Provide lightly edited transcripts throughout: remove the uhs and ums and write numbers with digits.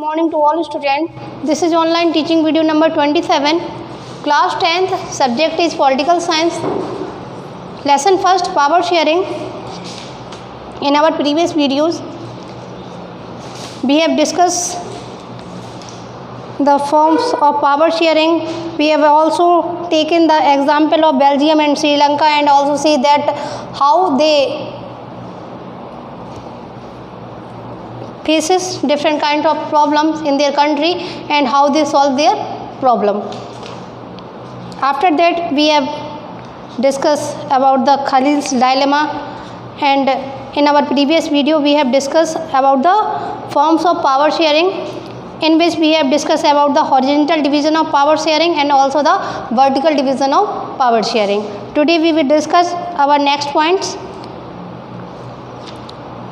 Morning to all students. This is online teaching video number 27. Class 10th. Subject is political science. Lesson first, power sharing. In our previous videos, we have discussed the forms of power sharing. We have also taken the example of Belgium and Sri Lanka and also see that how they faces different kind of problems in their country and how they solve their problem. After that, we have discussed about the Khalil's dilemma, and in our previous video we have discussed about the forms of power sharing, in which we have discussed about the horizontal division of power sharing and also the vertical division of power sharing. Today we will discuss our next points.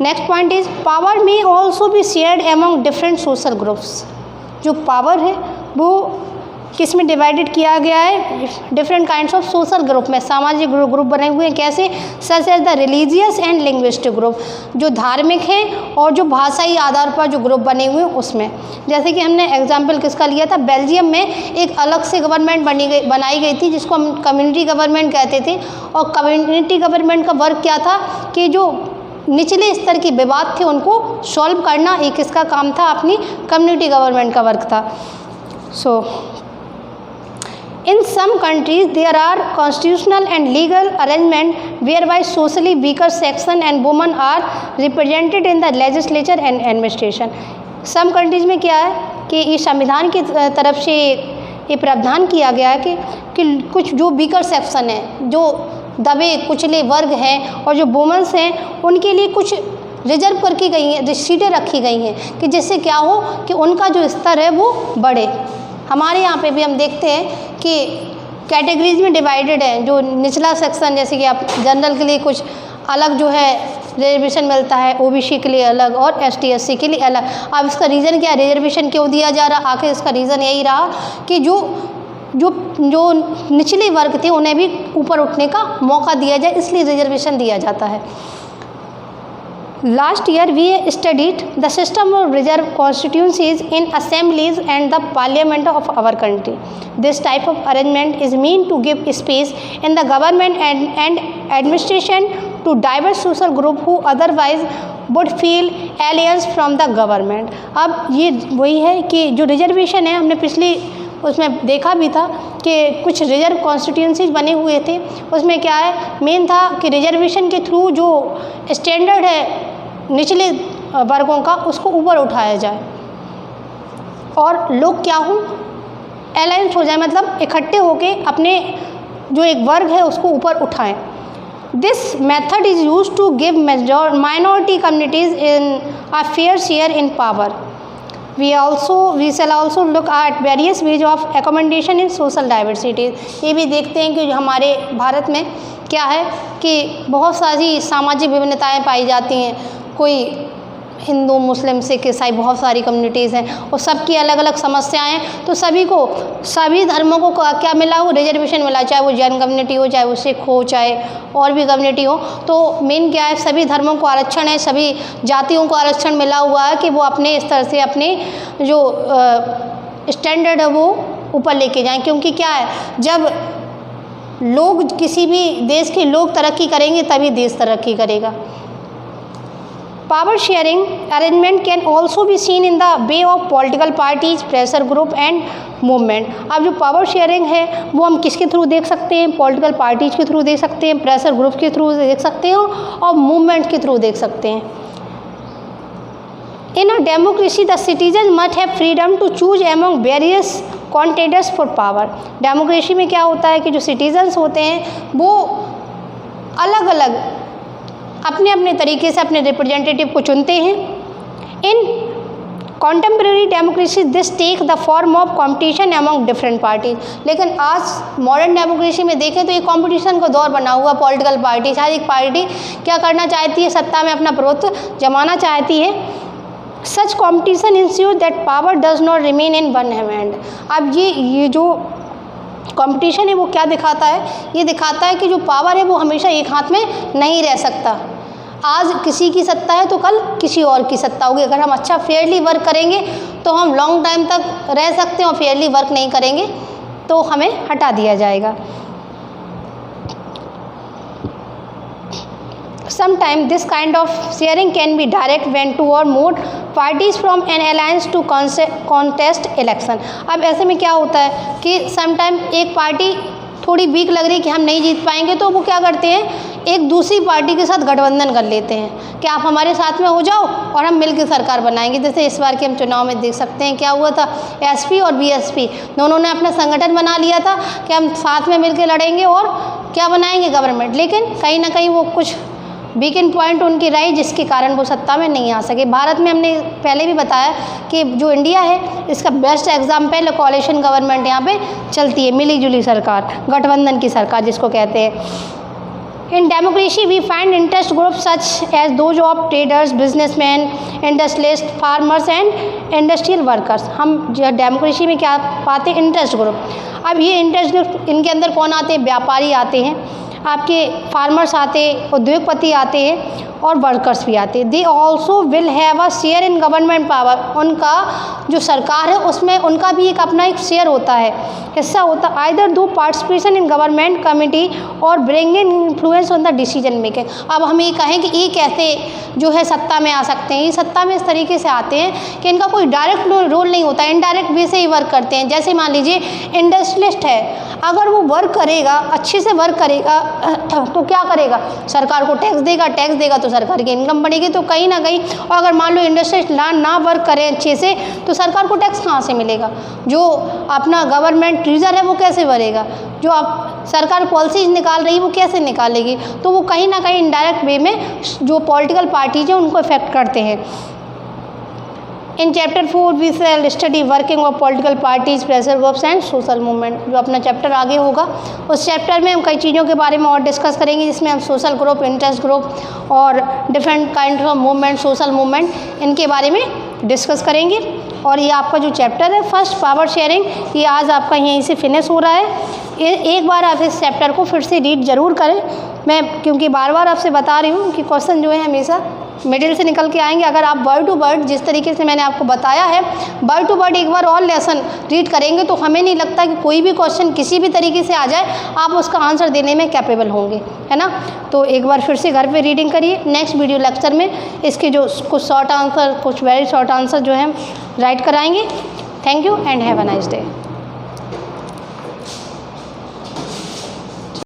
Next point is power में also भी shared among different social groups. जो power है वो किस में divided किया गया है? Different kinds of social group में, सामाजिक ग्रुप बने हुए हैं। कैसे? Such as the religious and linguistic group, जो धार्मिक है और जो भाषाई आधार पर जो ग्रुप बने हुए हैं उसमें। जैसे कि हमने एग्जाम्पल किसका लिया था? बेल्जियम में एक अलग से गवर्नमेंट बनाई गई थी जिसको हम कम्युनिटी गवर्नमेंट कहते थे। और कम्युनिटी गवर्नमेंट का वर्क क्या था कि जो निचले स्तर के विवाद थे उनको सॉल्व करना एक इसका काम था, अपनी कम्युनिटी गवर्नमेंट का वर्क था। So in some countries there are constitutional and legal arrangement whereby socially weaker section and women are represented in the legislature and administration. Some countries में क्या है कि ये संविधान की तरफ से ये प्रावधान किया गया है कि कुछ जो वीकर सेक्शन है, जो दबे कुचले वर्ग हैं और जो वुमेन्स हैं उनके लिए कुछ रिजर्व करके गई हैं, सीटें रखी गई हैं कि जिससे क्या हो कि उनका जो स्तर है वो बढ़े। हमारे यहाँ पे भी हम देखते हैं कि कैटेगरीज में डिवाइडेड है। जो निचला सेक्शन, जैसे कि आप जनरल के लिए कुछ अलग जो है रिजर्वेशन मिलता है, ओबीसी के लिए अलग और एसटी/एससी के लिए अलग। अब इसका रीज़न क्या है? रिजर्वेशन क्यों दिया जा रहा? आखिर इसका रीज़न यही रहा कि जो निचले वर्ग थे उन्हें भी ऊपर उठने का मौका दिया जाए, इसलिए रिजर्वेशन दिया जाता है। Last year we studied the system of reserve constituencies in assemblies and the parliament of our country. This type of arrangement is mean to give space in the government and administration to diverse social group who otherwise would feel aliens from the government. अब ये वही है कि जो reservation है, हमने पिछली उसमें देखा भी था कि कुछ रिजर्व कॉन्स्टिट्यूंसीज बने हुए थे। उसमें क्या है, मेन था कि रिजर्वेशन के थ्रू जो स्टैंडर्ड है निचले वर्गों का उसको ऊपर उठाया जाए और लोग क्या हो, अलायंस हो जाए, मतलब इकट्ठे होके अपने जो एक वर्ग है उसको ऊपर उठाएं। This method is use to give minority communities in a fair share in power. We shall also look at various ways of accommodation in social diversity। ये भी देखते हैं कि हमारे भारत में क्या है कि बहुत सारी सामाजिक विभिन्नताएं पाई जाती हैं। कोई हिंदू, मुस्लिम, सिख, ईसाई, बहुत सारी कम्युनिटीज़ हैं और सबकी अलग अलग समस्याएं हैं। तो सभी धर्मों को क्या मिला हो? रिजर्वेशन मिला, चाहे वो जैन कम्युनिटी हो, चाहे वो सिख हो, चाहे और भी कम्युनिटी हो। तो मेन क्या है, सभी धर्मों को आरक्षण है, सभी जातियों को आरक्षण मिला हुआ है कि वो अपने स्तर से अपने जो स्टैंडर्ड है वो ऊपर लेके जाएं। क्योंकि क्या है, जब लोग, किसी भी देश के लोग तरक्की करेंगे तभी देश तरक्की करेगा। Power sharing arrangement can also be seen in the way of political parties, pressure group and movement। अब जो पावर शेयरिंग है वो हम किसके थ्रू देख सकते हैं? पॉलिटिकल पार्टीज के थ्रू देख सकते हैं, प्रेशर ग्रुप के थ्रू देख सकते हैं और मूवमेंट के थ्रू देख सकते हैं। In a democracy, the citizens must have freedom to choose among various contenders for power। Democracy में क्या होता है कि जो सिटीजन्स होते हैं वो अलग अलग अपने अपने तरीके से अपने रिप्रेजेंटेटिव को चुनते हैं। In contemporary democracy this take the form of competition among different parties. लेकिन आज मॉडर्न डेमोक्रेसी में देखें तो ये कॉम्पिटिशन का दौर बना हुआ। पॉलिटिकल पार्टी, हर एक पार्टी क्या करना चाहती है? सत्ता में अपना प्रभुत्व जमाना चाहती है। Such competition ensure that power does not remain in one hand. अब ये जो कंपटीशन है वो क्या दिखाता है? ये दिखाता है कि जो पावर है वो हमेशा एक हाथ में नहीं रह सकता। आज किसी की सत्ता है तो कल किसी और की सत्ता होगी। अगर हम अच्छा फेयरली वर्क करेंगे तो हम लॉन्ग टाइम तक रह सकते हैं और फेयरली वर्क नहीं करेंगे तो हमें हटा दिया जाएगा। Sometimes this kind of sharing can be direct when two or more parties from an alliance to contest election। अब ऐसे में क्या होता है कि समटाइम एक पार्टी थोड़ी वीक लग रही है कि हम नहीं जीत पाएंगे, तो वो क्या करते हैं, एक दूसरी पार्टी के साथ गठबंधन कर लेते हैं कि आप हमारे साथ में हो जाओ और हम मिलकर सरकार बनाएंगे। जैसे इस बार के हम चुनाव में देख सकते हैं क्या हुआ था, एसपी और बीएसपी दोनों ने अपना संगठन बना लिया था कि हम साथ में मिलकर लड़ेंगे और क्या बनाएंगे, गवर्नमेंट। लेकिन कहीं ना कहीं वो कुछ वीकेंड पॉइंट उनकी रही जिसके कारण वो सत्ता में नहीं आ सके। भारत में हमने पहले भी बताया कि जो इंडिया है इसका बेस्ट एग्जाम्पल कोalition गवर्नमेंट यहाँ पे चलती है, मिली जुली सरकार, गठबंधन की सरकार जिसको कहते हैं। In democracy, we find interest groups such as those of traders, businessmen, industrialists, farmers and industrial workers। हम जो डेमोक्रेसी में क्या पाते हैं, इंटरेस्ट ग्रुप। अब ये इंटरेस्ट ग्रुप इनके अंदर कौन आते हैं, व्यापारी आते हैं, आपके फार्मर्स आते हैं, उद्योगपति आते हैं और वर्कर्स भी आते हैं। They also will have a share in government power. उनका जो सरकार है उसमें उनका भी एक अपना एक शेयर होता है, हिस्सा होता है। आइदर दो पार्टिसिपेशन इन गवर्नमेंट कमिटी और bring in influence on the decision making. अब हम ये कहें कि ये कैसे जो है सत्ता में आ सकते हैं, ये सत्ता में इस तरीके से आते हैं कि इनका कोई डायरेक्ट रोल नहीं होता, इनडायरेक्ट वे से ही वर्क करते हैं। जैसे मान लीजिए इंडस्ट्रियलिस्ट है, अगर वो वर्क करेगा, अच्छे से वर्क करेगा तो क्या करेगा, सरकार को टैक्स देगा तो सरकार की इनकम बढ़ेगी। तो कहीं ना कहीं, और अगर मान लो इंडस्ट्रियलिस्ट ना वर्क करें अच्छे से तो सरकार को टैक्स कहाँ से मिलेगा, जो अपना गवर्नमेंट ट्रेजर है वो कैसे भरेगा, जो आप सरकार पॉलिसीज निकाल रही है वो कैसे निकालेगी। तो वो कहीं ना कहीं इनडायरेक्ट वे में जो पॉलिटिकल पार्टीज हैं उनको इफेक्ट करते हैं। In chapter 4 we shall study working of political parties, pressure groups and social movement. जो अपना चैप्टर आगे होगा उस चैप्टर में हम कई चीज़ों के बारे में और डिस्कस करेंगे, जिसमें हम सोशल ग्रुप, इंटरेस्ट ग्रुप और different kind of movement, social movement, इनके बारे में डिस्कस करेंगे। और ये आपका जो चैप्टर है फर्स्ट पावर शेयरिंग, ये आज आपका यहीं से फिनिश हो रहा है। एक बार आप इस चैप्टर को फिर से रीड ज़रूर करें। मैं क्योंकि बार बार आपसे बता रही हूँ कि क्वेश्चन जो है हमेशा मिडिल से निकल के आएंगे। अगर आप वर्ड टू वर्ड जिस तरीके से मैंने आपको बताया है, वर्ड टू वर्ड एक बार और लेसन रीड करेंगे तो हमें नहीं लगता कि कोई भी क्वेश्चन किसी भी तरीके से आ जाए आप उसका आंसर देने में कैपेबल होंगे, है ना। तो एक बार फिर से घर पे रीडिंग करिए। नेक्स्ट वीडियो लेक्चर में इसके जो कुछ शॉर्ट आंसर, कुछ वेरी शॉर्ट आंसर जो है राइट कराएंगे। Thank you and have a nice day.